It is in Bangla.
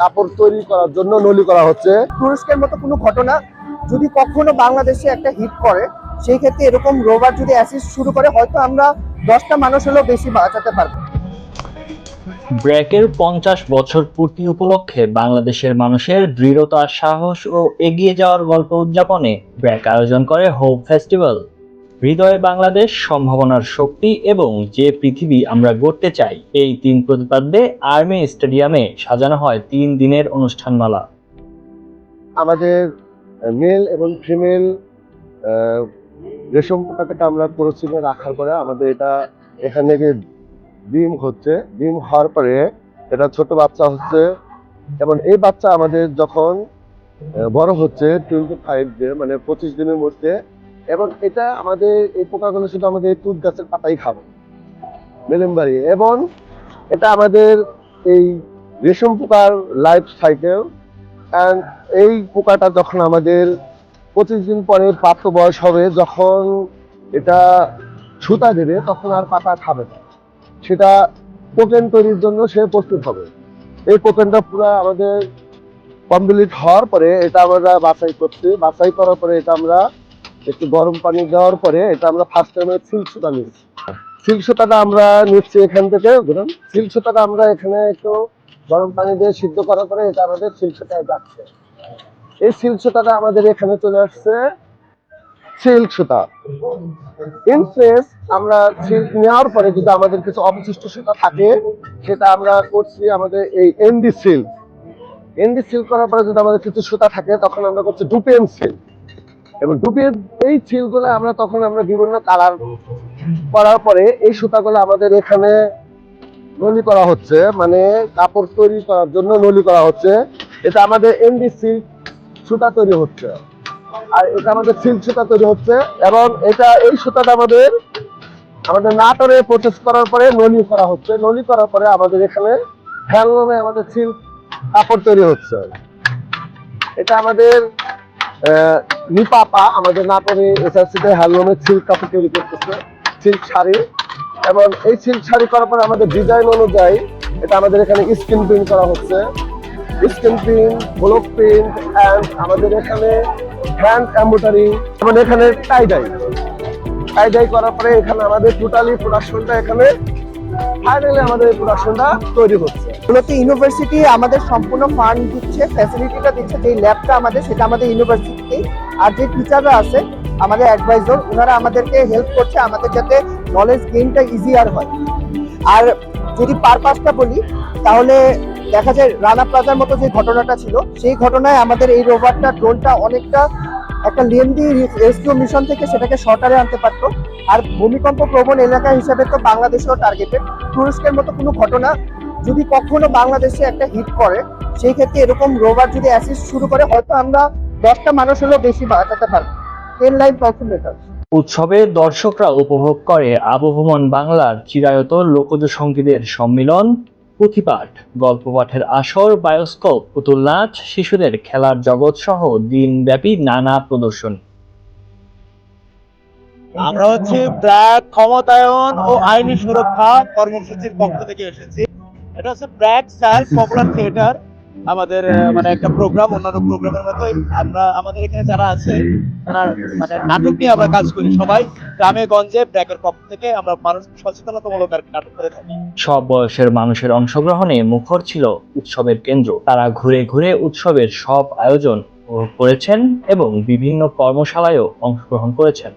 কাপড় তৈরি করার জন্য নলি করা হচ্ছে। তুরস্কের মতো কোনো ঘটনা যদি কখনো বাংলাদেশে একটা হিট করে, সেই ক্ষেত্রে এরকম রোভার যদি অ্যাসিস্ট শুরু করে, হয়তো আমরা 10টা মানুষ হলেও বেশি বাঁচাতে পারবো। ব্র্যাকের 50 বছর পূর্তি উপলক্ষে বাংলাদেশের মানুষের দৃঢ়তা, সাহস ও এগিয়ে যাওয়ার গল্প উদযাপনে ব্র্যাক আয়োজন করে হোপ ফেস্টিভ্যাল। হৃদয়ে বাংলাদেশ, সম্ভাবনার শক্তি এবং যে পৃথিবী আমরা গড়তে চাই, এই 3 প্রতিপাদ্যে আর্মি স্টেডিয়ামে সাজানো হয় 3 দিনের অনুষ্ঠানমালা। আমাদের মেল এবং ফিমেল রেশম পোকাটাকে আমরা ক্রসিংয়ে রাখার পরে আমাদের এটা এখান থেকে ডিম হচ্ছে, ডিম হওয়ার পরে এটা ছোট বাচ্চা হচ্ছে এবং এই বাচ্চা আমাদের যখন বড় হচ্ছে 25 ডে মানে 25 দিনের মধ্যে, এবং এটা আমাদের এই পোকাগুলো শুধু আমাদের তুঁত গাছের পাতাই খাবে মেলেমবাড়ি, এবং এটা আমাদের এই রেশম পোকার লাইফ সাইকেল। অ্যান্ড এই পোকাটা যখন আমাদের 25 দিন পরে প্রাপ্ত বয়স হবে, যখন এটা সুতা দেবে তখন আর পাতা খাবে না, সেটা কোকেন তৈরির জন্য সে প্রস্তুত হবে। এই কোকেনটা পুরো আমাদের কমপ্লিট হওয়ার পরে এটা আমরা বাছাই করছি, বাছাই করার পরে এটা আমরা একটু গরম পানি দেওয়ার পরে এটা আমরা ফার্স্ট টাইমে সিল্ক সুতা নিচ্ছি। সিল্ক সুতাটা আমরা নিচ্ছি এখান থেকে, ধরুন সিল্ক সুতাটা আমরা এখানে একটু গরম পানি দিয়ে সিদ্ধ করার পরে এটা আমাদের সিল্ক সুতায় যাচ্ছে। এই সিল্ক সুতাটা আমাদের এখানে চলে আসছে সিল্ক সুতা। ইন কেস আমরা সিল্ক নেওয়ার পরে যদি আমাদের কিছু অবশিষ্ট সুতা থাকে, সেটা আমরা করছি আমাদের এই এনডি সিল্ক। এনডি সিল্ক করার পরে যদি আমাদের কিছু সুতা থাকে, তখন আমরা করছি ডুপিয়ান সিল্ক। এবং ডুপিয়ান এই সিল্কগুলো আমরা তখন আমরা বিভিন্ন কালার করার পরে এই সুতাগুলো আমাদের এখানে নলি করা হচ্ছে, মানে কাপড় তৈরি করার জন্য নলি করা হচ্ছে। এটা আমাদের এনডি সিল্ক সুতা তৈরি হচ্ছে, আর এটা আমাদের সিল্ক সুতা তৈরি হচ্ছে। এবং এটা এই সুতাটা আমাদের নাটোরে প্রসেস করার পরে নলি করা হচ্ছে। নলি করার পরে আমাদের এখানে হ্যান্ডলুমে আমাদের সিল্ক কাপড় তৈরি হচ্ছে। এটা আমাদের নিপাপা আমাদের নাটোরে এসআরসিতে হ্যান্ডলুমে সিল্ক কাপড় তৈরি করতেছে, সিল্ক শাড়ি। এবং এই সিল্ক শাড়ি করার পরে আমাদের ডিজাইন অনুযায়ী এটা আমাদের এখানে স্ক্রিন প্রিন্ট করা হচ্ছে, screen print, block print, and আমাদের এখানে হ্যান্ড এমব্রয়ডারি, এবং এখানে টাইডাই করার পরে এখানে আমাদের টোটালি প্রোডাকশনটা এখানে ফাইনালি আমাদের প্রোডাকশনটা তৈরি হচ্ছে। মূলত ইউনিভার্সিটি আমাদের সম্পূর্ণ ফান্ড দিচ্ছে, ফ্যাসিলিটিটা দিচ্ছে। যে ল্যাবটা আমাদের, সেটা আমাদের ইউনিভার্সিটি। আর যে টিচাররা আছে আমাদের অ্যাডভাইজর, ওনারা আমাদেরকে হেল্প করছে আমাদের যাতে নলেজ গেইনটা ইজিয়ার হয়। আর যদি পারপাসটা বলি, তাহলে দেখা যায় রানা প্লাজার মতো যে ঘটনাটা ছিল, সেই ঘটনায় আমাদের এই রোভারটা, ড্রোনটা অনেকটা একটা লেন্দি রেস্কিউ মিশন থেকে সেটাকে শর্টারে আনতে পারতো। আর ভূমিকম্প প্রবণ এলাকা হিসেবে তো বাংলাদেশেও টার্গেটেড। তুরস্কের মতো কোনো ঘটনা যদি কখনো বাংলাদেশে একটা হিট করে, সেই ক্ষেত্রে এরকম রোভার যদি অ্যাসিস্ট শুরু করে, হয়তো আমরা 10টা মানুষ হলেও বেশি বাঁচাতে পারবো। 10 লাইফ পসিবল। উৎসবে দর্শকরা উপভোগ করে আবহমান বাংলার চিরায়ত লোকজ সঙ্গীতের সম্মিলন, পুঁথিপাঠ, গল্প পাঠের আসর, বায়োস্কোপ, পুতুল নাচ, শিশুদের খেলার জগৎ সহ দিনব্যাপী নানা প্রদর্শনী। আমরা ব্র্যাক ক্ষমতায়ন ও আইনি সুরক্ষা কর্মসূচির পক্ষ থেকে এসেছি। এটা ব্র্যাক সেলফ পপুলার থিয়েটার, আমাদের মানে একটা প্রোগ্রাম, অন্যান্য প্রোগ্রামের মতোই আমরা আমাদের এখানে যারা আছে মানে নাটক নিয়ে আমরা কাজ করি। সবাই গ্রামে গঞ্জে ব্র্যাকের পক্ষ থেকে আমরা মানুষ সচেতনতামূলক নাটক করে থাকি। সব বয়সের মানুষের অংশগ্রহণে মুখর ছিল উৎসবের কেন্দ্র। তারা ঘুরে ঘুরে উৎসবের সব আয়োজন উপভোগ করেছেন এবং বিভিন্ন কর্মশালায়ও অংশগ্রহণ করেছেন।